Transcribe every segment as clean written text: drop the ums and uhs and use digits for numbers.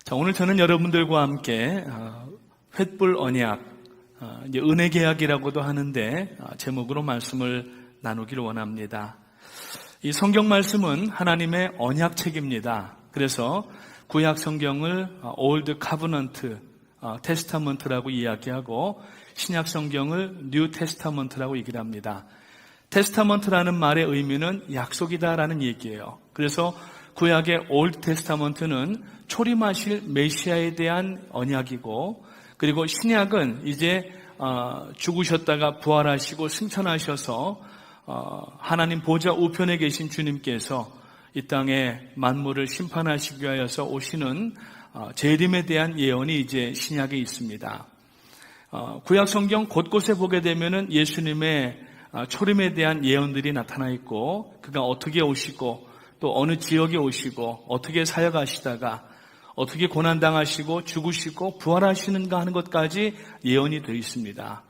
자, 오늘 저는 여러분들과 함께 횃불 언약, 이제 은혜 계약이라고도 하는데 제목으로 말씀을 나누기를 원합니다. 이 성경 말씀은 하나님의 언약책입니다. 그래서 구약 성경을 Old Covenant, 테스타먼트라고 이야기하고 신약 성경을 New Testament라고 얘기를 합니다. 테스타먼트라는 말의 의미는 약속이다라는 얘기예요. 그래서 구약의 올드 테스타먼트는 초림하실 메시아에 대한 언약이고, 그리고 신약은 이제 죽으셨다가 부활하시고 승천하셔서 하나님 보좌 우편에 계신 주님께서 이 땅에 만물을 심판하시기 위하여서 오시는 재림에 대한 예언이 이제 신약에 있습니다. 구약 성경 곳곳에 보게 되면은 예수님의 초림에 대한 예언들이 나타나 있고, 그가 어떻게 오시고 또 어느 지역에 오시고 어떻게 사역하시다가 어떻게 고난당하시고 죽으시고 부활하시는가 하는 것까지 예언이 되어 있습니다.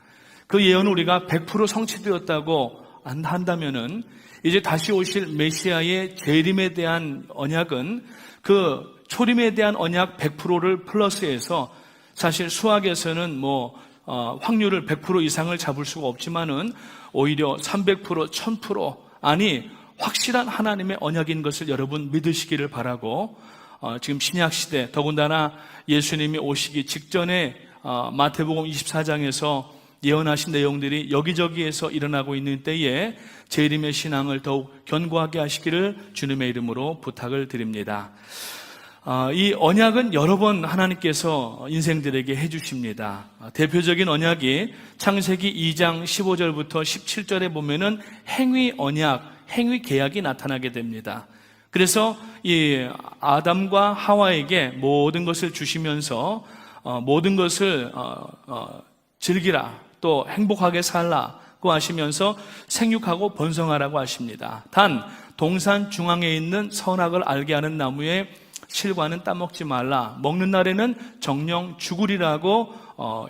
그 예언을 우리가 100% 성취되었다고 한다면은 이제 다시 오실 메시아의 재림에 대한 언약은 그 초림에 대한 언약 100%를 플러스해서, 사실 수학에서는 확률을 100% 이상을 잡을 수가 없지만은 오히려 300%, 1000%, 아니 확실한 하나님의 언약인 것을 여러분 믿으시기를 바라고, 지금 신약시대 더군다나 예수님이 오시기 직전에 마태복음 24장에서 예언하신 내용들이 여기저기에서 일어나고 있는 때에 재림의 신앙을 더욱 견고하게 하시기를 주님의 이름으로 부탁을 드립니다. 이 언약은 여러 번 하나님께서 인생들에게 해주십니다. 대표적인 언약이 창세기 2장 15절부터 17절에 보면은 행위 언약, 행위 계약이 나타나게 됩니다. 그래서 이 아담과 하와에게 모든 것을 주시면서 모든 것을 즐기라, 또 행복하게 살라고 하시면서 생육하고 번성하라고 하십니다. 단 동산 중앙에 있는 선악을 알게 하는 나무의 실과는 따먹지 말라, 먹는 날에는 정령 죽으리라고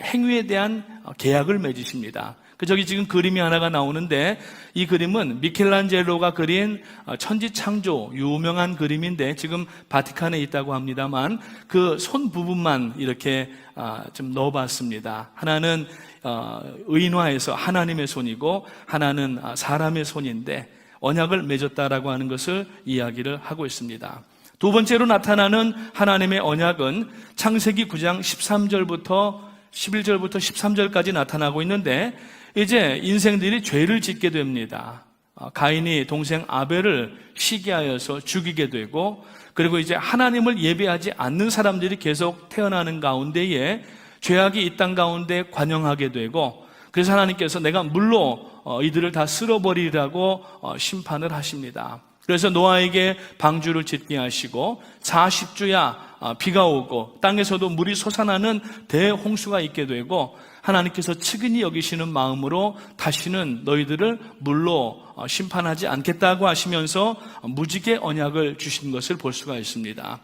행위에 대한 계약을 맺으십니다. 저기 지금 그림이 하나가 나오는데, 이 그림은 미켈란젤로가 그린 천지창조 유명한 그림인데 지금 바티칸에 있다고 합니다만 그 손 부분만 이렇게 좀 넣어봤습니다. 하나는 의인화해서 하나님의 손이고 하나는 사람의 손인데 언약을 맺었다라고 하는 것을 이야기를 하고 있습니다. 두 번째로 나타나는 하나님의 언약은 창세기 9장 13절부터 11절부터 13절까지 나타나고 있는데, 이제 인생들이 죄를 짓게 됩니다. 가인이 동생 아벨을 시기하여서 죽이게 되고, 그리고 이제 하나님을 예배하지 않는 사람들이 계속 태어나는 가운데에 죄악이 이 땅 가운데 관영하게 되고, 그래서 하나님께서 내가 물로 이들을 다 쓸어버리라고 심판을 하십니다. 그래서 노아에게 방주를 짓게 하시고 40주야 비가 오고 땅에서도 물이 솟아나는 대홍수가 있게 되고, 하나님께서 측은히 여기시는 마음으로 다시는 너희들을 물로 심판하지 않겠다고 하시면서 무지개 언약을 주신 것을 볼 수가 있습니다.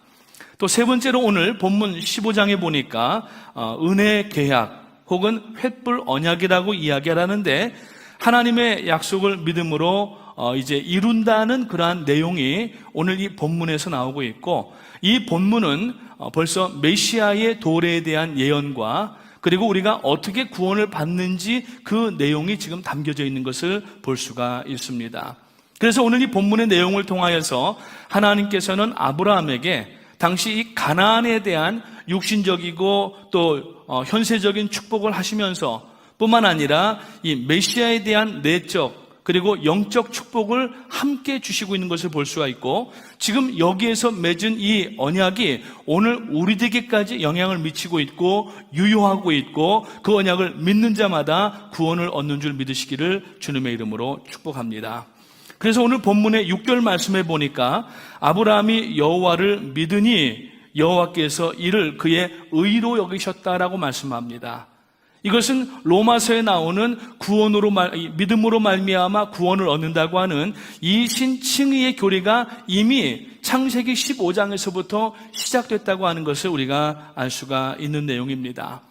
또 세 번째로 오늘 본문 15장에 보니까 은혜 계약 혹은 횃불 언약이라고 이야기를 하는데, 하나님의 약속을 믿음으로 이제 이룬다는 그러한 내용이 오늘 이 본문에서 나오고 있고, 이 본문은 벌써 메시아의 도래에 대한 예언과 그리고 우리가 어떻게 구원을 받는지 그 내용이 지금 담겨져 있는 것을 볼 수가 있습니다. 그래서 오늘 이 본문의 내용을 통하여서 하나님께서는 아브라함에게 당시 이 가나안에 대한 육신적이고 또 현세적인 축복을 하시면서 뿐만 아니라 이 메시아에 대한 내적 그리고 영적 축복을 함께 주시고 있는 것을 볼 수가 있고, 지금 여기에서 맺은 이 언약이 오늘 우리들에게까지 영향을 미치고 있고 유효하고 있고, 그 언약을 믿는 자마다 구원을 얻는 줄 믿으시기를 주님의 이름으로 축복합니다. 그래서 오늘 본문의 6절 말씀에 보니까 아브라함이 여호와를 믿으니 여호와께서 이를 그의 의로 여기셨다라고 말씀합니다. 이것은 로마서에 나오는 믿음으로 말미암아 구원을 얻는다고 하는 이 신칭의의 교리가 이미 창세기 15장에서부터 시작됐다고 하는 것을 우리가 알 수가 있는 내용입니다.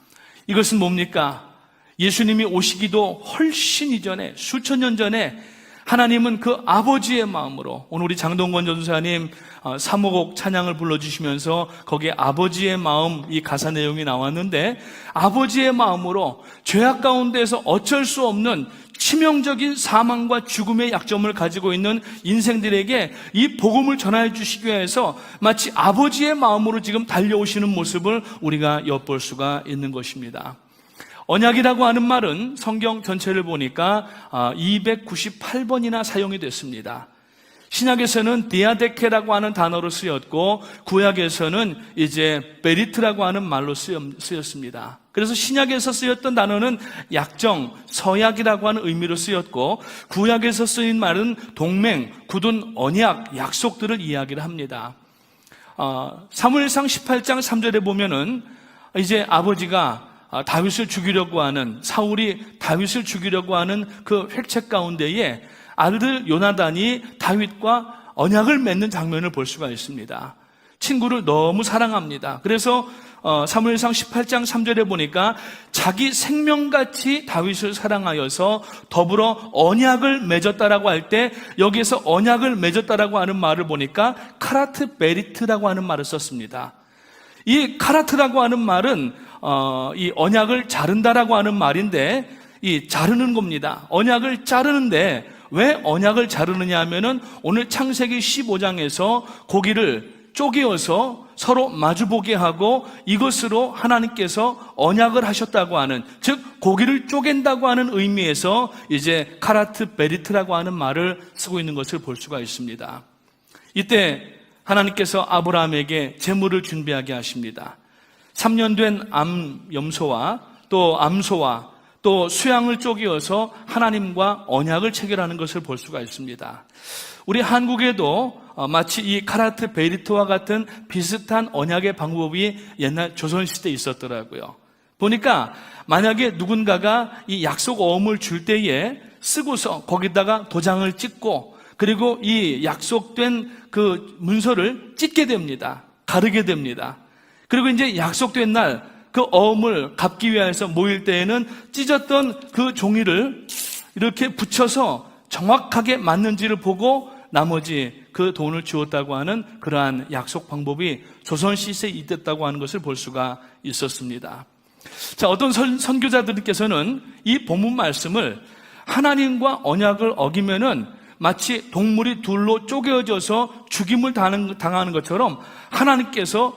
이것은 뭡니까? 예수님이 오시기도 훨씬 이전에, 수천 년 전에 하나님은 그 아버지의 마음으로, 오늘 우리 장동건 전사님 사모곡 찬양을 불러주시면서 거기에 아버지의 마음, 이 가사 내용이 나왔는데, 아버지의 마음으로 죄악 가운데에서 어쩔 수 없는 치명적인 사망과 죽음의 약점을 가지고 있는 인생들에게 이 복음을 전하여 주시기 위해서 마치 아버지의 마음으로 지금 달려오시는 모습을 우리가 엿볼 수가 있는 것입니다. 언약이라고 하는 말은 성경 전체를 보니까 298번이나 사용이 됐습니다. 신약에서는 디아데케라고 하는 단어로 쓰였고, 구약에서는 이제 베리트라고 하는 말로 쓰였습니다. 그래서 신약에서 쓰였던 단어는 약정, 서약이라고 하는 의미로 쓰였고, 구약에서 쓰인 말은 동맹, 굳은 언약, 약속들을 이야기를 합니다. 사무엘상 18장 3절에 보면은 이제 아버지가 다윗을 죽이려고 하는, 사울이 다윗을 죽이려고 하는 그 획책 가운데에 아들 요나단이 다윗과 언약을 맺는 장면을 볼 수가 있습니다. 친구를 너무 사랑합니다. 그래서 사무엘상 18장 3절에 보니까 자기 생명같이 다윗을 사랑하여서 더불어 언약을 맺었다라고 할 때, 여기에서 언약을 맺었다라고 하는 말을 보니까 카라트 베리트라고 하는 말을 썼습니다. 이 카라트라고 하는 말은 이 언약을 자른다라고 하는 말인데, 이 자르는 겁니다. 언약을 자르는데 왜 언약을 자르느냐 하면은 오늘 창세기 15장에서 고기를 쪼개어서 서로 마주보게 하고 이것으로 하나님께서 언약을 하셨다고 하는, 즉 고기를 쪼갠다고 하는 의미에서 이제 카라트 베리트라고 하는 말을 쓰고 있는 것을 볼 수가 있습니다. 이때 하나님께서 아브라함에게 제물을 준비하게 하십니다. 3년 된 암염소와 또 암소와 또 수양을 쪼개어서 하나님과 언약을 체결하는 것을 볼 수가 있습니다. 우리 한국에도 마치 이 카라트 베리트와 같은 비슷한 언약의 방법이 옛날 조선시대에 있었더라고요. 보니까 만약에 누군가가 이 약속 어음을 줄 때에 쓰고서 거기다가 도장을 찍고, 그리고 이 약속된 그 문서를 찢게 됩니다. 가르게 됩니다. 그리고 이제 약속된 날 그 어음을 갚기 위해서 모일 때에는 찢었던 그 종이를 이렇게 붙여서 정확하게 맞는지를 보고 나머지 그 돈을 주었다고 하는 그러한 약속 방법이 조선시대에 있었다고 하는 것을 볼 수가 있었습니다. 자, 어떤 선교자들께서는 이 본문 말씀을 하나님과 언약을 어기면은 마치 동물이 둘로 쪼개어져서 죽임을 당하는 것처럼 하나님께서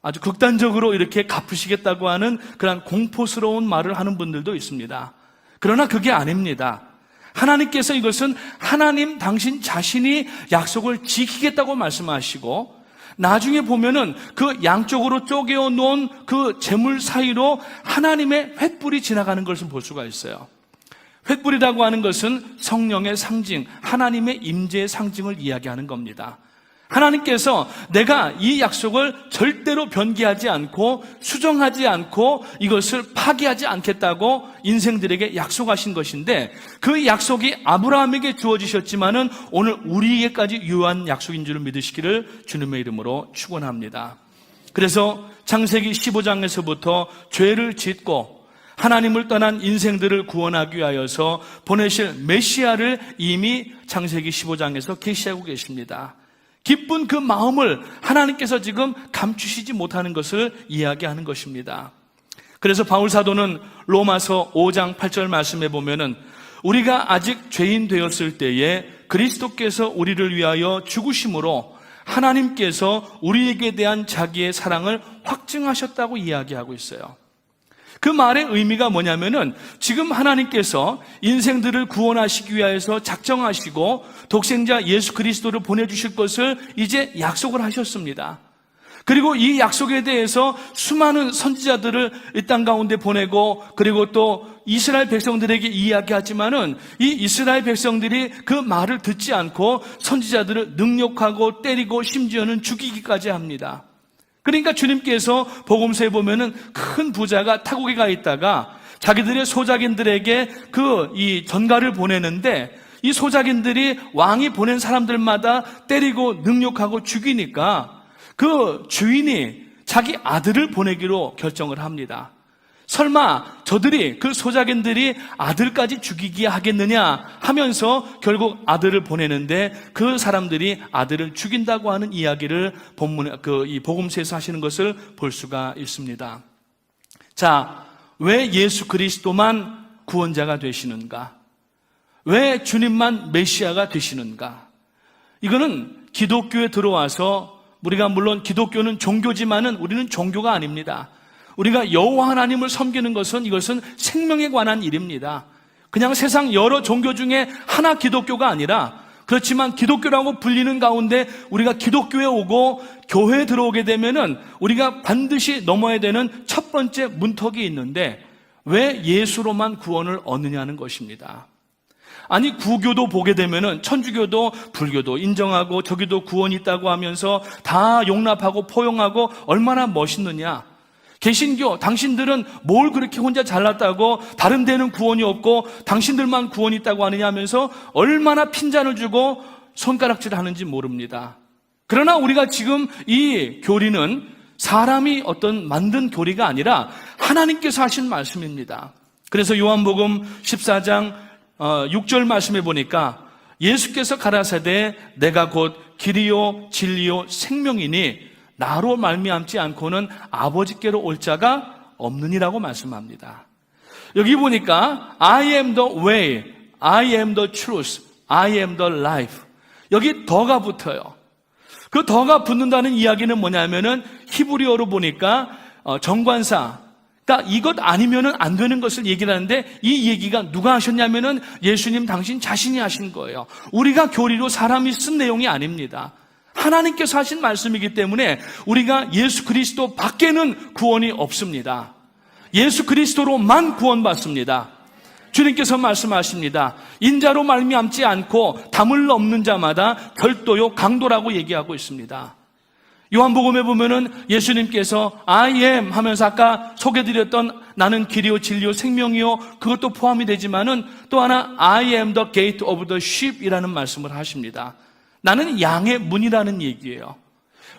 아주 극단적으로 이렇게 갚으시겠다고 하는 그런 공포스러운 말을 하는 분들도 있습니다. 그러나 그게 아닙니다. 하나님께서 이것은 하나님 당신 자신이 약속을 지키겠다고 말씀하시고, 나중에 보면은 그 양쪽으로 쪼개어 놓은 그 재물 사이로 하나님의 횃불이 지나가는 것을 볼 수가 있어요. 횃불이라고 하는 것은 성령의 상징, 하나님의 임재의 상징을 이야기하는 겁니다. 하나님께서 내가 이 약속을 절대로 변기하지 않고 수정하지 않고 이것을 파기하지 않겠다고 인생들에게 약속하신 것인데, 그 약속이 아브라함에게 주어지셨지만은 오늘 우리에게까지 유효한 약속인 줄을 믿으시기를 주님의 이름으로 축원합니다. 그래서 창세기 15장에서부터 죄를 짓고 하나님을 떠난 인생들을 구원하기 위하여서 보내실 메시아를 이미 창세기 15장에서 계시하고 계십니다. 기쁜 그 마음을 하나님께서 지금 감추시지 못하는 것을 이야기하는 것입니다. 그래서 바울 사도는 로마서 5장 8절 말씀에 보면은 우리가 아직 죄인 되었을 때에 그리스도께서 우리를 위하여 죽으심으로 하나님께서 우리에게 대한 자기의 사랑을 확증하셨다고 이야기하고 있어요. 그 말의 의미가 뭐냐면은 지금 하나님께서 인생들을 구원하시기 위해서 작정하시고 독생자 예수 그리스도를 보내주실 것을 이제 약속을 하셨습니다. 그리고 이 약속에 대해서 수많은 선지자들을 이 땅 가운데 보내고, 그리고 또 이스라엘 백성들에게 이야기하지만은 이 이스라엘 백성들이 그 말을 듣지 않고 선지자들을 능욕하고 때리고 심지어는 죽이기까지 합니다. 그러니까 주님께서 복음서에 보면은 큰 부자가 타국에 가 있다가 자기들의 소작인들에게 이 전가를 보내는데, 이 소작인들이 왕이 보낸 사람들마다 때리고 능욕하고 죽이니까 그 주인이 자기 아들을 보내기로 결정을 합니다. 설마 저들이 그 소작인들이 아들까지 죽이게 하겠느냐 하면서 결국 아들을 보내는데 그 사람들이 아들을 죽인다고 하는 이야기를 이 복음서에서 하시는 것을 볼 수가 있습니다. 자, 왜 예수 그리스도만 구원자가 되시는가? 왜 주님만 메시아가 되시는가? 이거는 기독교에 들어와서 우리가 물론 기독교는 종교지만은 우리는 종교가 아닙니다. 우리가 여호와 하나님을 섬기는 것은 이것은 생명에 관한 일입니다. 그냥 세상 여러 종교 중에 하나 기독교가 아니라 그렇지만 기독교라고 불리는 가운데 우리가 기독교에 오고 교회에 들어오게 되면은 우리가 반드시 넘어야 되는 첫 번째 문턱이 있는데 왜 예수로만 구원을 얻느냐는 것입니다. 아니 구교도 보게 되면은 천주교도 불교도 인정하고 저기도 구원이 있다고 하면서 다 용납하고 포용하고 얼마나 멋있느냐. 개신교 당신들은 뭘 그렇게 혼자 잘났다고 다른 데는 구원이 없고 당신들만 구원이 있다고 하느냐 하면서 얼마나 핀잔을 주고 손가락질 하는지 모릅니다. 그러나 우리가 지금 이 교리는 사람이 어떤 만든 교리가 아니라 하나님께서 하신 말씀입니다. 그래서 요한복음 14장 6절 말씀에 보니까 예수께서 가라사대 내가 곧 길이요 진리요 생명이니 나로 말미암지 않고는 아버지께로 올 자가 없느니라고 말씀합니다. 여기 보니까 I am the way, I am the truth, I am the life. 여기 더가 붙어요. 그 더가 붙는다는 이야기는 뭐냐면은 히브리어로 보니까 정관사, 그러니까 이것 아니면은 안 되는 것을 얘기를 하는데 이 얘기가 누가 하셨냐면은 예수님 당신 자신이 하신 거예요. 우리가 교리로 사람이 쓴 내용이 아닙니다. 하나님께서 하신 말씀이기 때문에 우리가 예수 그리스도 밖에는 구원이 없습니다. 예수 그리스도로만 구원받습니다. 주님께서 말씀하십니다. 인자로 말미암지 않고 담을 넘는 자마다 별도요 강도라고 얘기하고 있습니다. 요한복음에 보면은 예수님께서 I am 하면서 아까 소개드렸던 나는 길이요 진리요 생명이요 그것도 포함이 되지만은 또 하나 I am the gate of the sheep이라는 말씀을 하십니다. 나는 양의 문이라는 얘기예요.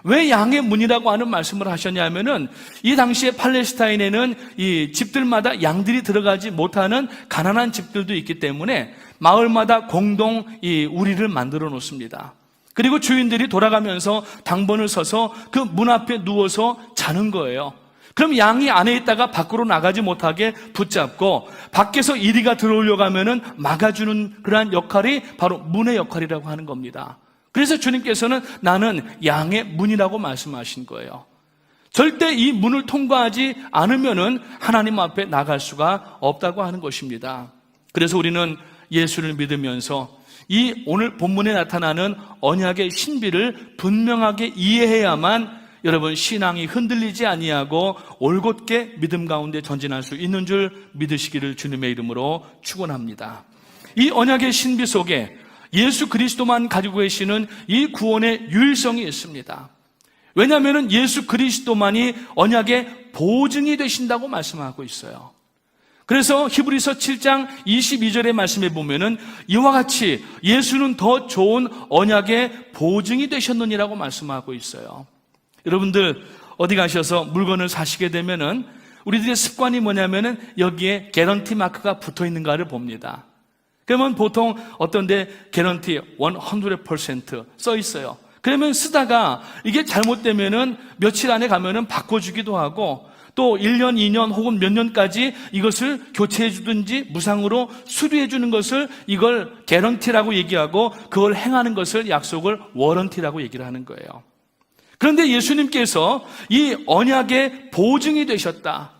왜 양의 문이라고 하는 말씀을 하셨냐면은 이 당시에 팔레스타인에는 이 집들마다 양들이 들어가지 못하는 가난한 집들도 있기 때문에 마을마다 공동 이 우리를 만들어 놓습니다. 그리고 주인들이 돌아가면서 당번을 서서 그 문 앞에 누워서 자는 거예요. 그럼 양이 안에 있다가 밖으로 나가지 못하게 붙잡고 밖에서 이리가 들어오려고 하면은 막아주는 그러한 역할이 바로 문의 역할이라고 하는 겁니다. 그래서 주님께서는 나는 양의 문이라고 말씀하신 거예요. 절대 이 문을 통과하지 않으면은 하나님 앞에 나갈 수가 없다고 하는 것입니다. 그래서 우리는 예수를 믿으면서 이 오늘 본문에 나타나는 언약의 신비를 분명하게 이해해야만 여러분 신앙이 흔들리지 아니하고 올곧게 믿음 가운데 전진할 수 있는 줄 믿으시기를 주님의 이름으로 축원합니다. 이 언약의 신비 속에 예수 그리스도만 가지고 계시는 이 구원의 유일성이 있습니다. 왜냐하면 예수 그리스도만이 언약의 보증이 되신다고 말씀하고 있어요. 그래서 히브리서 7장 22절의 말씀에 보면은 이와 같이 예수는 더 좋은 언약의 보증이 되셨느니라고 말씀하고 있어요. 여러분들 어디 가셔서 물건을 사시게 되면은 우리들의 습관이 뭐냐면은 여기에 개런티 마크가 붙어 있는가를 봅니다. 그러면 보통 어떤데 개런티 100% 써 있어요. 그러면 쓰다가 이게 잘못되면은 며칠 안에 가면은 바꿔주기도 하고 또 1년, 2년 혹은 몇 년까지 이것을 교체해 주든지 무상으로 수리해 주는 것을 이걸 개런티라고 얘기하고 그걸 행하는 것을 약속을 워런티라고 얘기를 하는 거예요. 그런데 예수님께서 이 언약의 보증이 되셨다.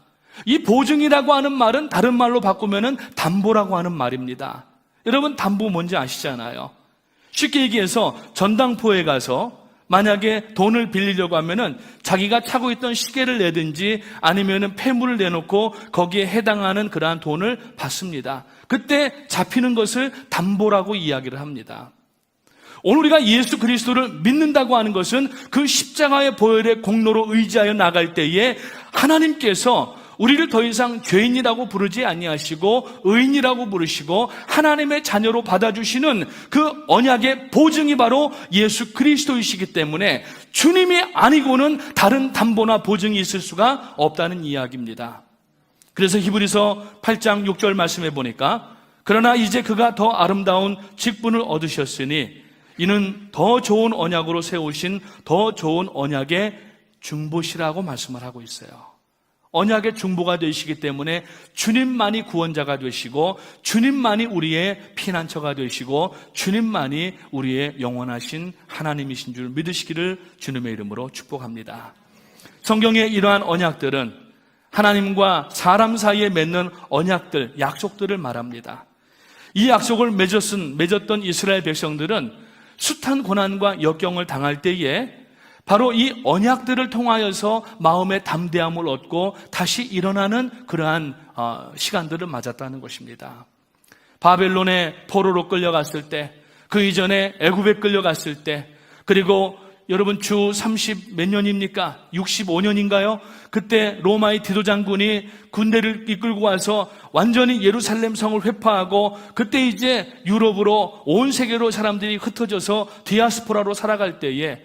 이 보증이라고 하는 말은 다른 말로 바꾸면은 담보라고 하는 말입니다. 여러분 담보 뭔지 아시잖아요. 쉽게 얘기해서 전당포에 가서 만약에 돈을 빌리려고 하면은 자기가 차고 있던 시계를 내든지 아니면은 폐물을 내놓고 거기에 해당하는 그러한 돈을 받습니다. 그때 잡히는 것을 담보라고 이야기를 합니다. 오늘 우리가 예수 그리스도를 믿는다고 하는 것은 그 십자가의 보혈의 공로로 의지하여 나갈 때에 하나님께서 우리를 더 이상 죄인이라고 부르지 아니하시고 의인이라고 부르시고 하나님의 자녀로 받아주시는 그 언약의 보증이 바로 예수 그리스도이시기 때문에 주님이 아니고는 다른 담보나 보증이 있을 수가 없다는 이야기입니다. 그래서 히브리서 8장 6절 말씀해 보니까 그러나 이제 그가 더 아름다운 직분을 얻으셨으니 이는 더 좋은 언약으로 세우신 더 좋은 언약의 중보시라고 말씀을 하고 있어요. 언약의 중보가 되시기 때문에 주님만이 구원자가 되시고 주님만이 우리의 피난처가 되시고 주님만이 우리의 영원하신 하나님이신 줄 믿으시기를 주님의 이름으로 축복합니다. 성경의 이러한 언약들은 하나님과 사람 사이에 맺는 언약들, 약속들을 말합니다. 이 약속을 맺었던 이스라엘 백성들은 숱한 고난과 역경을 당할 때에 바로 이 언약들을 통하여서 마음의 담대함을 얻고 다시 일어나는 그러한 시간들을 맞았다는 것입니다. 바벨론의 포로로 끌려갔을 때, 그 이전에 애굽에 끌려갔을 때, 그리고 여러분 주 30 몇 년입니까? 65년인가요? 그때 로마의 디도장군이 군대를 이끌고 와서 완전히 예루살렘 성을 회파하고 그때 이제 유럽으로 온 세계로 사람들이 흩어져서 디아스포라로 살아갈 때에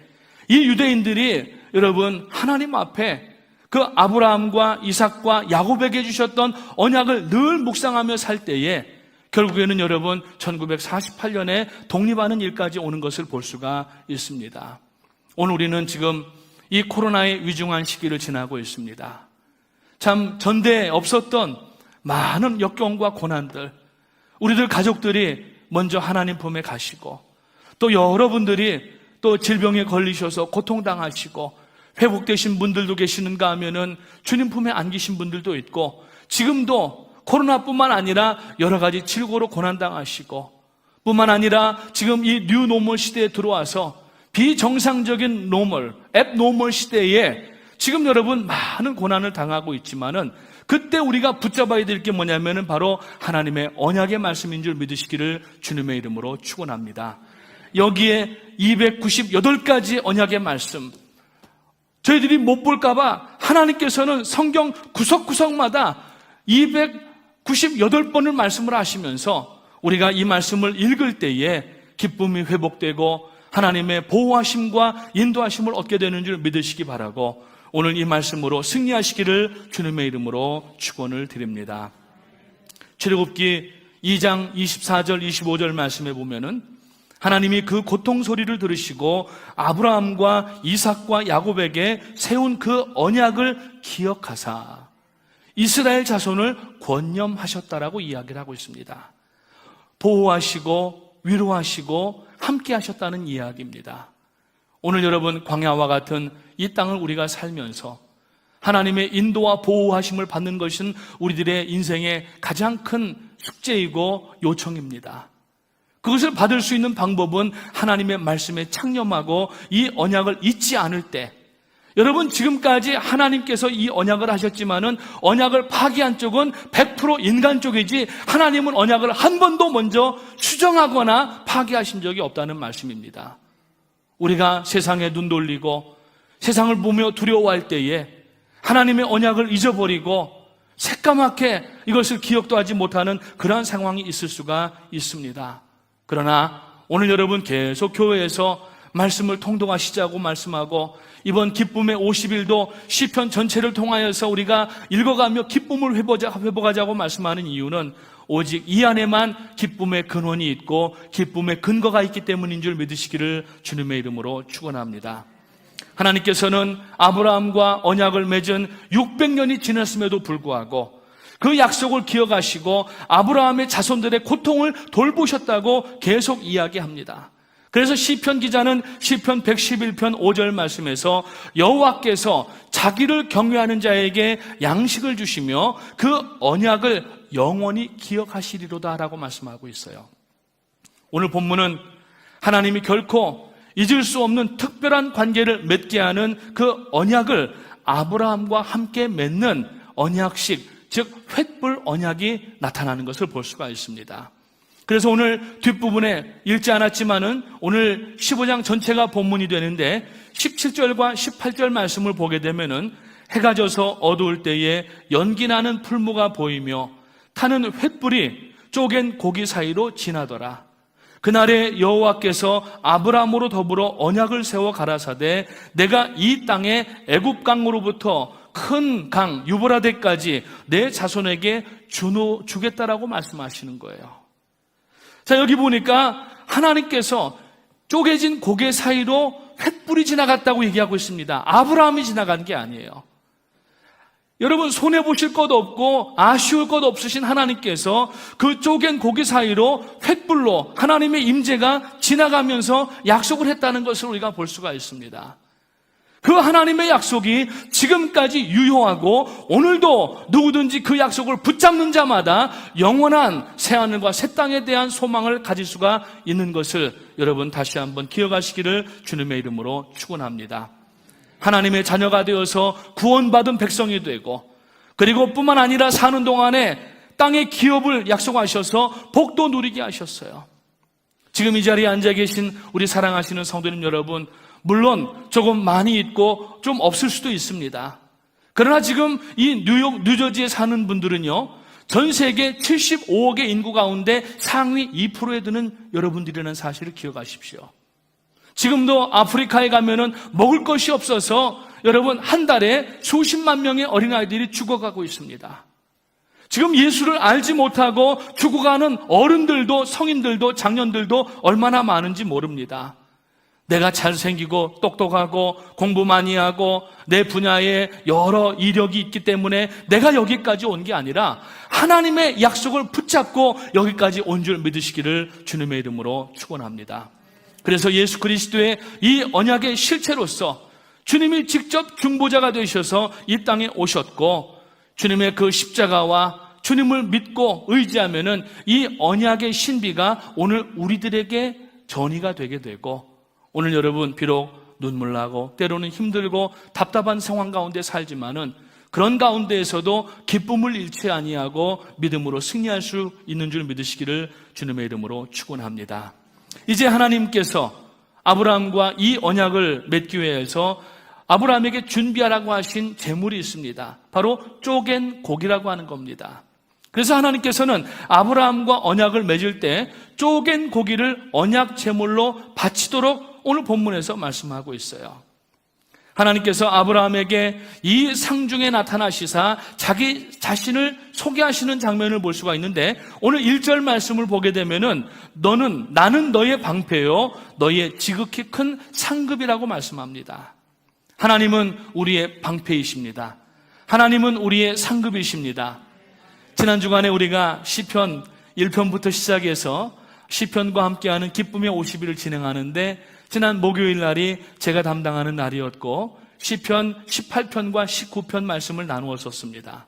이 유대인들이 여러분 하나님 앞에 그 아브라함과 이삭과 야곱에게 주셨던 언약을 늘 묵상하며 살 때에 결국에는 여러분 1948년에 독립하는 일까지 오는 것을 볼 수가 있습니다. 오늘 우리는 지금 이 코로나의 위중한 시기를 지나고 있습니다. 참 전대에 없었던 많은 역경과 고난들, 우리들 가족들이 먼저 하나님 품에 가시고 또 여러분들이 또 질병에 걸리셔서 고통당하시고 회복되신 분들도 계시는가 하면은 주님 품에 안기신 분들도 있고 지금도 코로나뿐만 아니라 여러 가지 질고로 고난당하시고 뿐만 아니라 지금 이 뉴노멀 시대에 들어와서 비정상적인 노멀, 앱노멀 시대에 지금 여러분 많은 고난을 당하고 있지만은 그때 우리가 붙잡아야 될 게 뭐냐면은 바로 하나님의 언약의 말씀인 줄 믿으시기를 주님의 이름으로 축원합니다. 여기에 298가지 언약의 말씀, 저희들이 못 볼까봐 하나님께서는 성경 구석구석마다 298번을 말씀을 하시면서 우리가 이 말씀을 읽을 때에 기쁨이 회복되고 하나님의 보호하심과 인도하심을 얻게 되는 줄 믿으시기 바라고 오늘 이 말씀으로 승리하시기를 주님의 이름으로 축원을 드립니다. 출애굽기 2장 24절 25절 말씀에 보면은 하나님이 그 고통 소리를 들으시고 아브라함과 이삭과 야곱에게 세운 그 언약을 기억하사 이스라엘 자손을 권념하셨다라고 이야기를 하고 있습니다. 보호하시고 위로하시고 함께 하셨다는 이야기입니다. 오늘 여러분 광야와 같은 이 땅을 우리가 살면서 하나님의 인도와 보호하심을 받는 것은 우리들의 인생의 가장 큰 숙제이고 요청입니다. 그것을 받을 수 있는 방법은 하나님의 말씀에 창념하고 이 언약을 잊지 않을 때, 여러분 지금까지 하나님께서 이 언약을 하셨지만은 언약을 파기한 쪽은 100% 인간 쪽이지 하나님은 언약을 한 번도 먼저 수정하거나 파기하신 적이 없다는 말씀입니다. 우리가 세상에 눈 돌리고 세상을 보며 두려워할 때에 하나님의 언약을 잊어버리고 새까맣게 이것을 기억도 하지 못하는 그러한 상황이 있을 수가 있습니다. 그러나 오늘 여러분 계속 교회에서 말씀을 통독하시자고 말씀하고 이번 기쁨의 50일도 시편 전체를 통하여서 우리가 읽어가며 기쁨을 회복하자고 말씀하는 이유는 오직 이 안에만 기쁨의 근원이 있고 기쁨의 근거가 있기 때문인 줄 믿으시기를 주님의 이름으로 축원합니다. 하나님께서는 아브라함과 언약을 맺은 600년이 지났음에도 불구하고 그 약속을 기억하시고 아브라함의 자손들의 고통을 돌보셨다고 계속 이야기합니다. 그래서 시편 기자는 시편 111편 5절 말씀에서 여호와께서 자기를 경외하는 자에게 양식을 주시며 그 언약을 영원히 기억하시리로다 라고 말씀하고 있어요. 오늘 본문은 하나님이 결코 잊을 수 없는 특별한 관계를 맺게 하는 그 언약을 아브라함과 함께 맺는 언약식, 즉 횃불 언약이 나타나는 것을 볼 수가 있습니다. 그래서 오늘 뒷부분에 읽지 않았지만은 오늘 15장 전체가 본문이 되는데 17절과 18절 말씀을 보게 되면은 해가 져서 어두울 때에 연기 나는 풀무가 보이며 타는 횃불이 쪼갠 고기 사이로 지나더라. 그날에 여호와께서 아브라함으로 더불어 언약을 세워 가라사대 내가 이 땅에 애굽 강으로부터 큰 강 유브라데까지 내 자손에게 주겠다라고 말씀하시는 거예요. 자, 여기 보니까 하나님께서 쪼개진 고개 사이로 횃불이 지나갔다고 얘기하고 있습니다. 아브라함이 지나간 게 아니에요. 여러분, 손해보실 것 없고 아쉬울 것 없으신 하나님께서 그 쪼갠 고개 사이로 횃불로 하나님의 임재가 지나가면서 약속을 했다는 것을 우리가 볼 수가 있습니다. 그 하나님의 약속이 지금까지 유효하고 오늘도 누구든지 그 약속을 붙잡는 자마다 영원한 새하늘과 새 땅에 대한 소망을 가질 수가 있는 것을 여러분 다시 한번 기억하시기를 주님의 이름으로 축원합니다. 하나님의 자녀가 되어서 구원받은 백성이 되고, 그리고 뿐만 아니라 사는 동안에 땅의 기업을 약속하셔서 복도 누리게 하셨어요. 지금 이 자리에 앉아 계신 우리 사랑하시는 성도님 여러분, 물론 조금 많이 있고 좀 없을 수도 있습니다. 그러나 지금 이 뉴욕, 뉴저지에 사는 분들은요, 전 세계 75억의 인구 가운데 상위 2%에 드는 여러분들이라는 사실을 기억하십시오. 지금도 아프리카에 가면은 먹을 것이 없어서 여러분 한 달에 수십만 명의 어린아이들이 죽어가고 있습니다. 지금 예수를 알지 못하고 죽어가는 어른들도 성인들도 장년들도 얼마나 많은지 모릅니다. 내가 잘생기고 똑똑하고 공부 많이 하고 내 분야에 여러 이력이 있기 때문에 내가 여기까지 온 게 아니라 하나님의 약속을 붙잡고 여기까지 온 줄 믿으시기를 주님의 이름으로 축원합니다. 그래서 예수 그리스도의 이 언약의 실체로서 주님이 직접 중보자가 되셔서 이 땅에 오셨고, 주님의 그 십자가와 주님을 믿고 의지하면은 이 언약의 신비가 오늘 우리들에게 전이가 되게 되고, 오늘 여러분 비록 눈물 나고 때로는 힘들고 답답한 상황 가운데 살지만은 그런 가운데에서도 기쁨을 잃지 아니하고 믿음으로 승리할 수 있는 줄 믿으시기를 주님의 이름으로 축원합니다. 이제 하나님께서 아브라함과 이 언약을 맺기 위해서 아브라함에게 준비하라고 하신 제물이 있습니다. 바로 쪼갠 고기라고 하는 겁니다. 그래서 하나님께서는 아브라함과 언약을 맺을 때 쪼갠 고기를 언약 제물로 바치도록 오늘 본문에서 말씀하고 있어요. 하나님께서 아브라함에게 이 상중에 나타나시사 자기 자신을 소개하시는 장면을 볼 수가 있는데, 오늘 1절 말씀을 보게 되면은 나는 너의 방패요 너의 지극히 큰 상급이라고 말씀합니다. 하나님은 우리의 방패이십니다. 하나님은 우리의 상급이십니다. 지난 주간에 우리가 시편 1편부터 시작해서 시편과 함께하는 기쁨의 50일을 진행하는데, 지난 목요일 날이 제가 담당하는 날이었고 시편 18편과 19편 말씀을 나누었었습니다.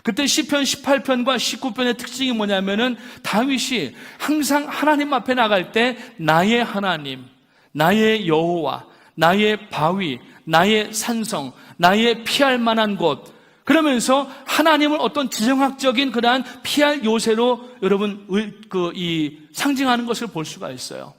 그때 시편 18편과 19편의 특징이 뭐냐면은 다윗이 항상 하나님 앞에 나갈 때 나의 하나님, 나의 여호와, 나의 바위, 나의 산성, 나의 피할 만한 곳, 그러면서 하나님을 어떤 지정학적인 그러한 피할 요새로 여러분 상징하는 것을 볼 수가 있어요.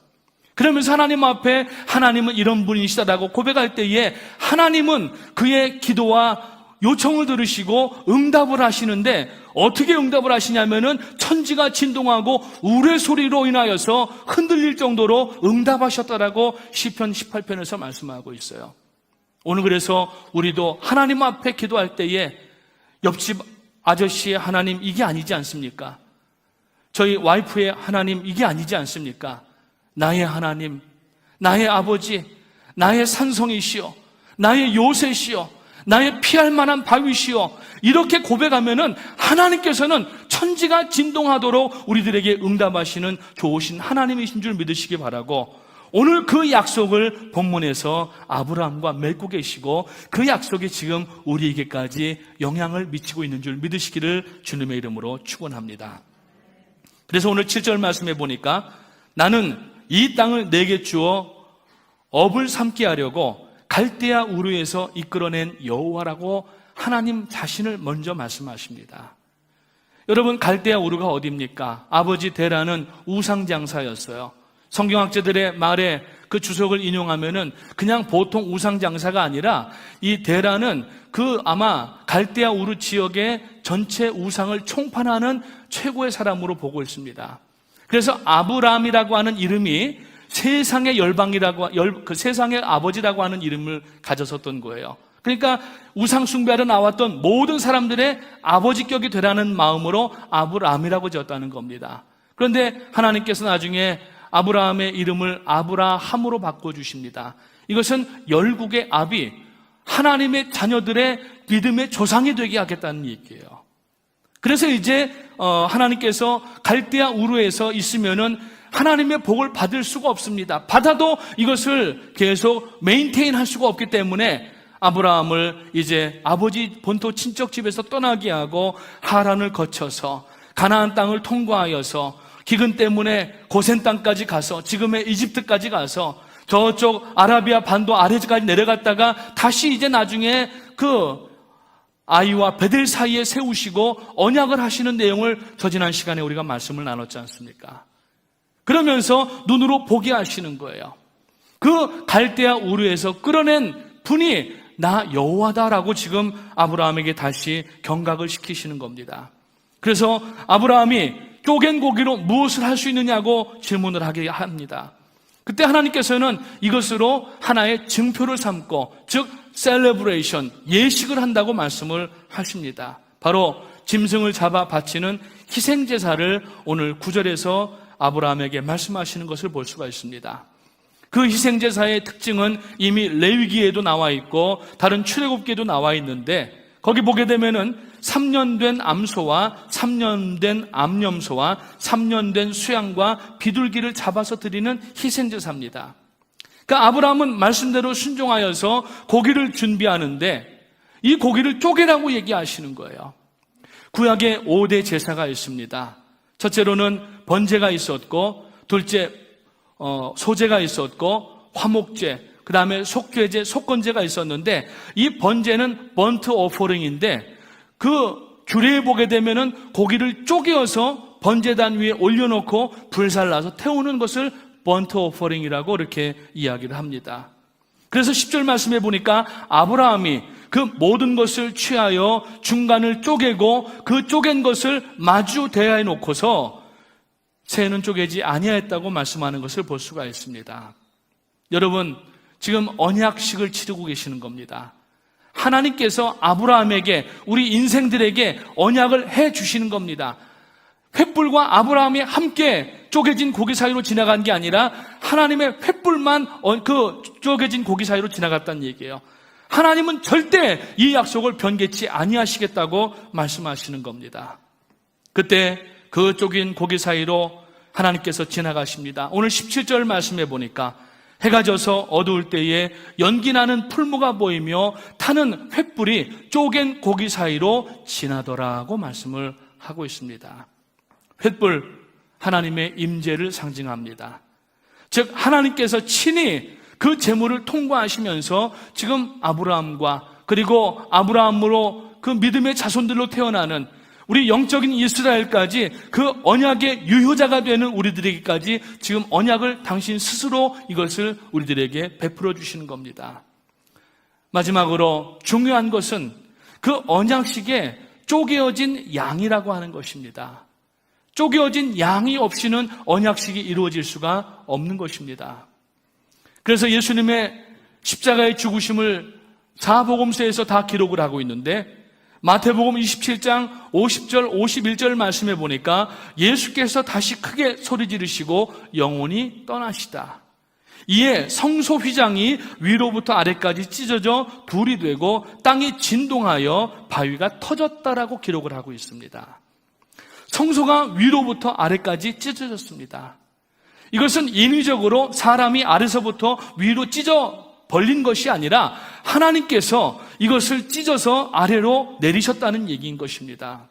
그러면서 하나님 앞에 하나님은 이런 분이시다라고 고백할 때에 하나님은 그의 기도와 요청을 들으시고 응답을 하시는데, 어떻게 응답을 하시냐면은 천지가 진동하고 우레소리로 인하여서 흔들릴 정도로 응답하셨다라고 시편 18편에서 말씀하고 있어요. 오늘 그래서 우리도 하나님 앞에 기도할 때에 옆집 아저씨의 하나님 이게 아니지 않습니까? 저희 와이프의 하나님 이게 아니지 않습니까? 나의 하나님, 나의 아버지, 나의 산성이시여, 나의 요새시여, 나의 피할 만한 바위시여, 이렇게 고백하면은 하나님께서는 천지가 진동하도록 우리들에게 응답하시는 좋으신 하나님이신 줄 믿으시기 바라고, 오늘 그 약속을 본문에서 아브라함과 맺고 계시고 그 약속이 지금 우리에게까지 영향을 미치고 있는 줄 믿으시기를 주님의 이름으로 축원합니다. 그래서 오늘 7절 말씀해 보니까 나는 이 땅을 내게 주어 업을 삼게 하려고 갈대아 우르에서 이끌어낸 여호와라고 하나님 자신을 먼저 말씀하십니다. 여러분, 갈대아 우르가 어디입니까? 아버지 데라는 우상장사였어요. 성경학자들의 말에 그 주석을 인용하면은 그냥 보통 우상장사가 아니라 이 데라는 아마 갈대아 우르 지역의 전체 우상을 총판하는 최고의 사람으로 보고 있습니다. 그래서 아브라함이라고 하는 이름이 세상의 열방이라고, 세상의 아버지라고 하는 이름을 가졌었던 거예요. 그러니까 우상 숭배하러 나왔던 모든 사람들의 아버지격이 되라는 마음으로 아브라함이라고 지었다는 겁니다. 그런데 하나님께서 나중에 아브라함의 이름을 아브라함으로 바꿔주십니다. 이것은 열국의 압이 하나님의 자녀들의 믿음의 조상이 되게 하겠다는 얘기예요. 그래서 이제 하나님께서 갈대아 우르에서 있으면은 하나님의 복을 받을 수가 없습니다. 받아도 이것을 계속 메인테인 할 수가 없기 때문에 아브라함을 이제 아버지 본토 친척 집에서 떠나게 하고 하란을 거쳐서 가나안 땅을 통과하여서 기근 때문에 고센 땅까지 가서 지금의 이집트까지 가서 저쪽 아라비아 반도 아래까지 내려갔다가 다시 이제 나중에 그 아이와 베델 사이에 세우시고 언약을 하시는 내용을 저 지난 시간에 우리가 말씀을 나눴지 않습니까? 그러면서 눈으로 보게 하시는 거예요. 그 갈대아 우르에서 끌어낸 분이 나 여호와다라고 지금 아브라함에게 다시 경각을 시키시는 겁니다. 그래서 아브라함이 쪼갠 고기로 무엇을 할 수 있느냐고 질문을 하게 합니다. 그때 하나님께서는 이것으로 하나의 증표를 삼고, 즉 셀레브레이션, 예식을 한다고 말씀을 하십니다. 바로 짐승을 잡아 바치는 희생제사를 오늘 9절에서 아브라함에게 말씀하시는 것을 볼 수가 있습니다. 그 희생제사의 특징은 이미 레위기에도 나와 있고 다른 출애굽기에도 나와 있는데, 거기 보게 되면은 3년 된 암소와 3년 된 암염소와 3년 된 수양과 비둘기를 잡아서 드리는 희생제사입니다. 그러니까 아브라함은 말씀대로 순종하여서 고기를 준비하는데 이 고기를 쪼개라고 얘기하시는 거예요. 구약에 5대 제사가 있습니다. 첫째로는 번제가 있었고, 둘째 소제가 있었고, 화목제, 그 다음에 속죄제, 속건제가 있었는데, 이 번제는 번트 오퍼링인데 그 규례에 보게 되면은 고기를 쪼개어서 번제단 위에 올려놓고 불살라서 태우는 것을 번트 오퍼링이라고 이렇게 이야기를 합니다. 그래서 10절 말씀해 보니까 아브라함이 그 모든 것을 취하여 중간을 쪼개고 그 쪼갠 것을 마주 대하여 놓고서 새는 쪼개지 아니하였다고 말씀하는 것을 볼 수가 있습니다. 여러분, 지금 언약식을 치르고 계시는 겁니다. 하나님께서 아브라함에게, 우리 인생들에게 언약을 해 주시는 겁니다. 횃불과 아브라함이 함께 쪼개진 고기 사이로 지나간 게 아니라 하나님의 횃불만 그 쪼개진 고기 사이로 지나갔다는 얘기예요. 하나님은 절대 이 약속을 변개치 아니하시겠다고 말씀하시는 겁니다. 그때 그 쪼긴 고기 사이로 하나님께서 지나가십니다. 오늘 17절 말씀해 보니까 해가 져서 어두울 때에 연기나는 풀무가 보이며 타는 횃불이 쪼갠 고기 사이로 지나더라고 말씀을 하고 있습니다. 횃불, 하나님의 임재를 상징합니다. 즉 하나님께서 친히 그 제물을 통과하시면서 지금 아브라함과 그리고 아브라함으로 그 믿음의 자손들로 태어나는 우리 영적인 이스라엘까지 그 언약의 유효자가 되는 우리들에게까지 지금 언약을 당신 스스로 이것을 우리들에게 베풀어 주시는 겁니다. 마지막으로 중요한 것은 그 언약식에 쪼개어진 양이라고 하는 것입니다. 쪼개어진 양이 없이는 언약식이 이루어질 수가 없는 것입니다. 그래서 예수님의 십자가의 죽으심을 사복음서에서 다 기록을 하고 있는데, 마태복음 27장 50절 51절 말씀해 보니까 예수께서 다시 크게 소리 지르시고 영혼이 떠나시다. 이에 성소 휘장이 위로부터 아래까지 찢어져 불이 되고 땅이 진동하여 바위가 터졌다라고 기록을 하고 있습니다. 성소가 위로부터 아래까지 찢어졌습니다. 이것은 인위적으로 사람이 아래서부터 위로 찢어 벌린 것이 아니라 하나님께서 이것을 찢어서 아래로 내리셨다는 얘기인 것입니다.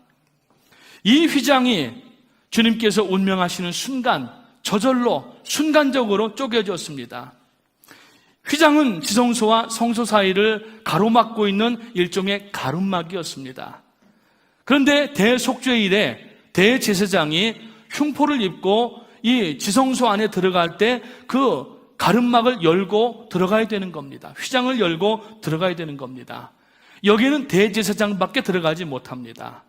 이 휘장이 주님께서 운명하시는 순간 저절로 순간적으로 쪼개졌습니다. 휘장은 지성소와 성소 사이를 가로막고 있는 일종의 가름막이었습니다. 그런데 대속죄일에 대제사장이 흉포를 입고 이 지성소 안에 들어갈 때 그 가름막을 열고 들어가야 되는 겁니다. 휘장을 열고 들어가야 되는 겁니다. 여기는 대제사장밖에 들어가지 못합니다.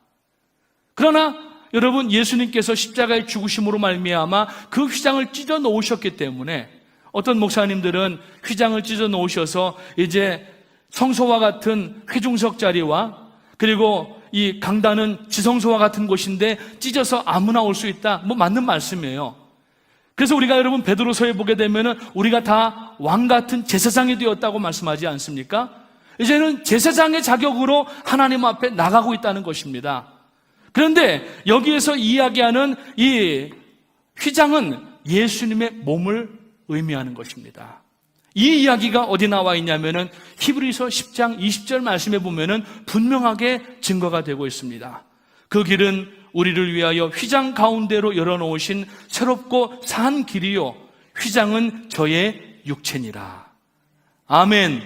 그러나 여러분, 예수님께서 십자가의 죽으심으로 말미암아 그 휘장을 찢어 놓으셨기 때문에 어떤 목사님들은 휘장을 찢어 놓으셔서 이제 성소와 같은 회중석 자리와 그리고 이 강단은 지성소와 같은 곳인데 찢어서 아무나 올 수 있다. 맞는 말씀이에요. 그래서 우리가 여러분 베드로서에 보게 되면은 우리가 다 왕 같은 제사장이 되었다고 말씀하지 않습니까? 이제는 제사장의 자격으로 하나님 앞에 나가고 있다는 것입니다. 그런데 여기에서 이야기하는 이 휘장은 예수님의 몸을 의미하는 것입니다. 이 이야기가 어디 나와 있냐면은 히브리서 10장 20절 말씀에 보면은 분명하게 증거가 되고 있습니다. 그 길은 우리를 위하여 휘장 가운데로 열어놓으신 새롭고 산 길이요 휘장은 저의 육체니라. 아멘.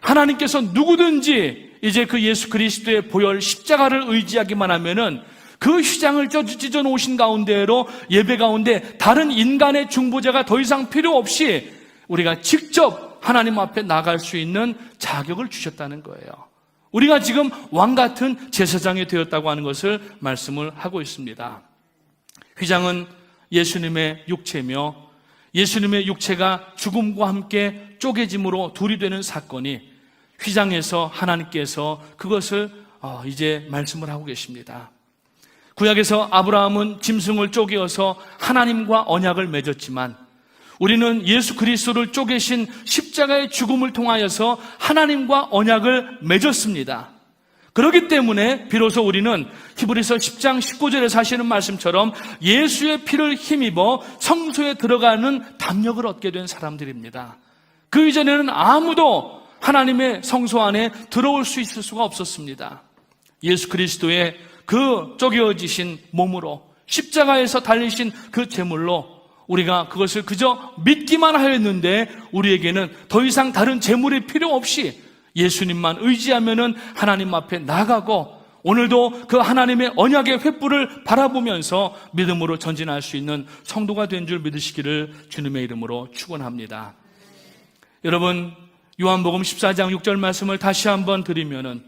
하나님께서 누구든지 이제 그 예수 그리스도의 보혈 십자가를 의지하기만 하면은 그 휘장을 찢어 놓으신 가운데로 예배 가운데 다른 인간의 중보자가 더 이상 필요 없이 우리가 직접 하나님 앞에 나갈 수 있는 자격을 주셨다는 거예요. 우리가 지금 왕 같은 제사장이 되었다고 하는 것을 말씀을 하고 있습니다. 휘장은 예수님의 육체며 예수님의 육체가 죽음과 함께 쪼개짐으로 둘이 되는 사건이 휘장에서 하나님께서 그것을 이제 말씀을 하고 계십니다. 구약에서 아브라함은 짐승을 쪼개어서 하나님과 언약을 맺었지만 우리는 예수 그리스도를 쪼개신 십자가의 죽음을 통하여서 하나님과 언약을 맺었습니다. 그렇기 때문에 비로소 우리는 히브리서 10장 19절에서 하시는 말씀처럼 예수의 피를 힘입어 성소에 들어가는 담력을 얻게 된 사람들입니다. 그 이전에는 아무도 하나님의 성소 안에 들어올 수 있을 수가 없었습니다. 예수 그리스도의 그 쪼개어지신 몸으로 십자가에서 달리신 그 제물로 우리가 그것을 그저 믿기만 하였는데 우리에게는 더 이상 다른 제물이 필요 없이 예수님만 의지하면은 하나님 앞에 나가고 오늘도 그 하나님의 언약의 횃불을 바라보면서 믿음으로 전진할 수 있는 성도가 된 줄 믿으시기를 주님의 이름으로 축원합니다. 여러분 요한복음 14장 6절 말씀을 다시 한번 드리면은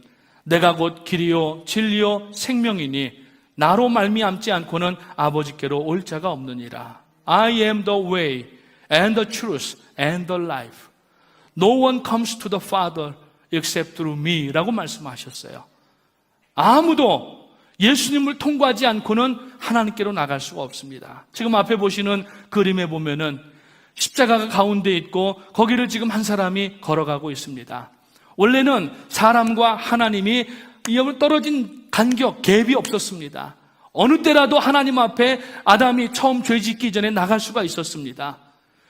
내가 곧 길이요 진리요 생명이니 나로 말미암지 않고는 아버지께로 올 자가 없느니라. I am the way and the truth and the life. No one comes to the Father except through me 라고 말씀하셨어요. 아무도 예수님을 통과하지 않고는 하나님께로 나갈 수가 없습니다. 지금 앞에 보시는 그림에 보면은 십자가가 가운데 있고 거기를 지금 한 사람이 걸어가고 있습니다. 원래는 사람과 하나님이 떨어진 간격, 갭이 없었습니다. 어느 때라도 하나님 앞에 아담이 처음 죄 짓기 전에 나갈 수가 있었습니다.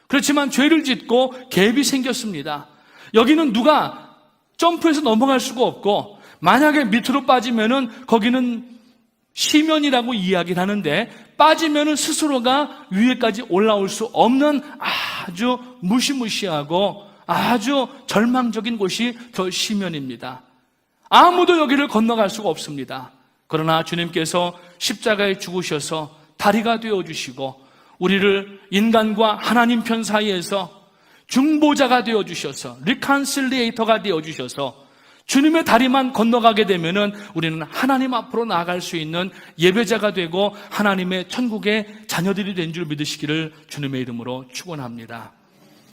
그렇지만 죄를 짓고 갭이 생겼습니다. 여기는 누가 점프해서 넘어갈 수가 없고 만약에 밑으로 빠지면은 거기는 시면이라고 이야기를 하는데 빠지면은 스스로가 위에까지 올라올 수 없는 아주 무시무시하고 아주 절망적인 곳이 저 시면입니다. 아무도 여기를 건너갈 수가 없습니다. 그러나 주님께서 십자가에 죽으셔서 다리가 되어주시고 우리를 인간과 하나님 편 사이에서 중보자가 되어주셔서 리컨실리에이터가 되어주셔서 주님의 다리만 건너가게 되면은 우리는 하나님 앞으로 나아갈 수 있는 예배자가 되고 하나님의 천국의 자녀들이 된 줄 믿으시기를 주님의 이름으로 축원합니다.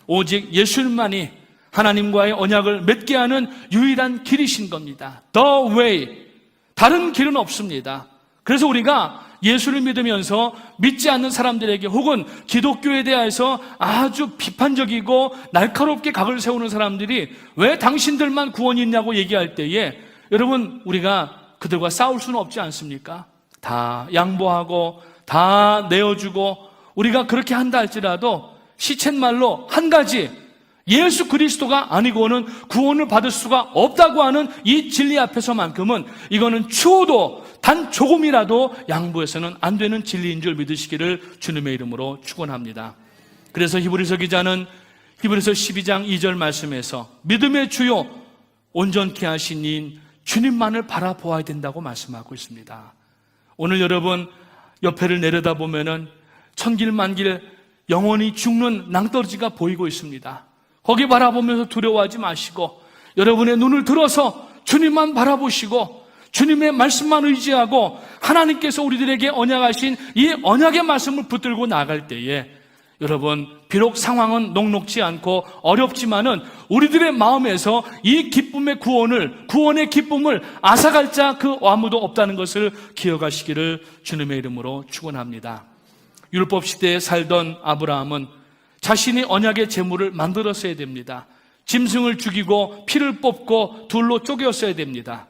오직 예수님만이 하나님과의 언약을 맺게 하는 유일한 길이신 겁니다. The way. 다른 길은 없습니다. 그래서 우리가 예수를 믿으면서 믿지 않는 사람들에게 혹은 기독교에 대해서 아주 비판적이고 날카롭게 각을 세우는 사람들이 왜 당신들만 구원이 있냐고 얘기할 때에 여러분 우리가 그들과 싸울 수는 없지 않습니까? 다 양보하고 다 내어주고 우리가 그렇게 한다 할지라도 시쳇말로 한 가지 예수 그리스도가 아니고는 구원을 받을 수가 없다고 하는 이 진리 앞에서만큼은 이거는 추호도 단 조금이라도 양보해서는 안 되는 진리인 줄 믿으시기를 주님의 이름으로 축원합니다. 그래서 히브리서 기자는 히브리서 12장 2절 말씀에서 믿음의 주요 온전케 하신 이인 주님만을 바라보아야 된다고 말씀하고 있습니다. 오늘 여러분 옆에를 내려다보면은 천길만길 영원히 죽는 낭떠러지가 보이고 있습니다. 거기 바라보면서 두려워하지 마시고 여러분의 눈을 들어서 주님만 바라보시고 주님의 말씀만 의지하고 하나님께서 우리들에게 언약하신 이 언약의 말씀을 붙들고 나갈 때에 여러분, 비록 상황은 녹록지 않고 어렵지만은 우리들의 마음에서 이 구원의 기쁨을 앗아갈 자 그 아무도 없다는 것을 기억하시기를 주님의 이름으로 축원합니다. 율법 시대에 살던 아브라함은 자신이 언약의 제물을 만들었어야 됩니다. 짐승을 죽이고 피를 뽑고 둘로 쪼개었어야 됩니다.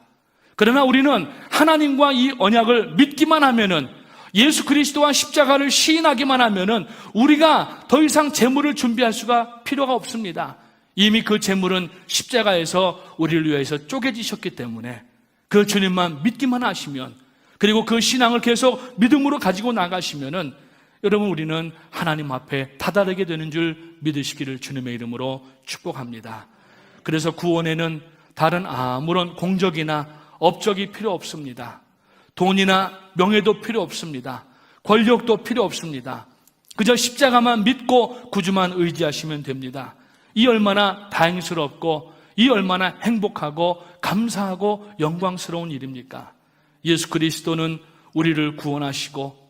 그러나 우리는 하나님과 이 언약을 믿기만 하면은, 예수 그리스도와 십자가를 시인하기만 하면은 우리가 더 이상 제물을 준비할 수가 필요가 없습니다. 이미 그 제물은 십자가에서 우리를 위해서 쪼개지셨기 때문에 그 주님만 믿기만 하시면, 그리고 그 신앙을 계속 믿음으로 가지고 나가시면은 여러분, 우리는 하나님 앞에 다다르게 되는 줄 믿으시기를 주님의 이름으로 축복합니다. 그래서 구원에는 다른 아무런 공적이나 업적이 필요 없습니다. 돈이나 명예도 필요 없습니다. 권력도 필요 없습니다. 그저 십자가만 믿고 구주만 의지하시면 됩니다. 이 얼마나 다행스럽고 이 얼마나 행복하고 감사하고 영광스러운 일입니까? 예수 그리스도는 우리를 구원하시고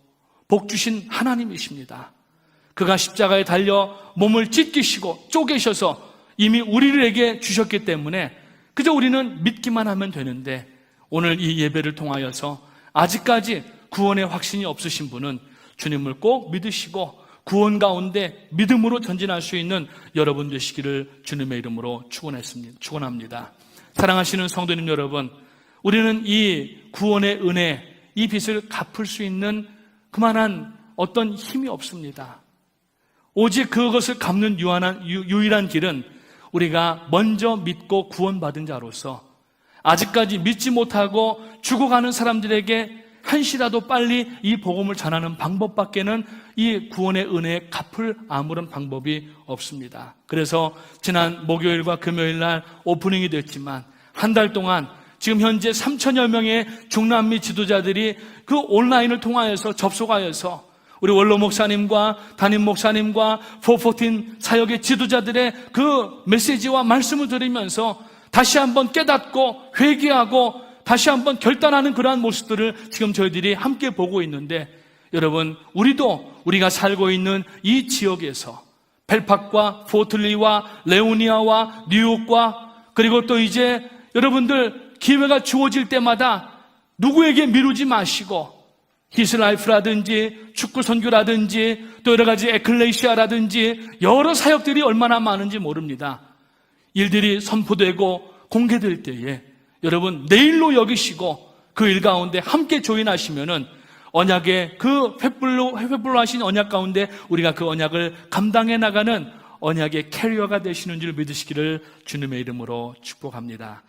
복 주신 하나님이십니다. 그가 십자가에 달려 몸을 찢기시고 쪼개셔서 이미 우리에게 주셨기 때문에 그저 우리는 믿기만 하면 되는데, 오늘 이 예배를 통하여서 아직까지 구원의 확신이 없으신 분은 주님을 꼭 믿으시고 구원 가운데 믿음으로 전진할 수 있는 여러분 되시기를 주님의 이름으로 축원합니다. 사랑하시는 성도님 여러분, 우리는 이 구원의 은혜, 이 빚을 갚을 수 있는 그만한 어떤 힘이 없습니다. 오직 그것을 갚는 유일한 길은 우리가 먼저 믿고 구원받은 자로서 아직까지 믿지 못하고 죽어가는 사람들에게 한시라도 빨리 이 복음을 전하는 방법밖에는 이 구원의 은혜에 갚을 아무런 방법이 없습니다. 그래서 지난 목요일과 금요일 날 오프닝이 됐지만 한 달 동안 지금 현재 3천여 명의 중남미 지도자들이 그 온라인을 통하여서 접속하여서 우리 원로 목사님과 담임 목사님과 414 사역의 지도자들의 그 메시지와 말씀을 들으면서 다시 한번 깨닫고 회개하고 다시 한번 결단하는 그러한 모습들을 지금 저희들이 함께 보고 있는데, 여러분, 우리가 살고 있는 이 지역에서 벨팍과 포틀리와 레오니아와 뉴욕과 그리고 또 이제 여러분들 기회가 주어질 때마다 누구에게 미루지 마시고 히스라이프라든지 축구 선교라든지 또 여러 가지 에클레시아라든지 여러 사역들이 얼마나 많은지 모릅니다. 일들이 선포되고 공개될 때에 여러분 내일로 여기시고 그 일 가운데 함께 조인하시면은 언약의 그 횃불로 하신 언약 가운데 우리가 그 언약을 감당해 나가는 언약의 캐리어가 되시는 줄 믿으시기를 주님의 이름으로 축복합니다.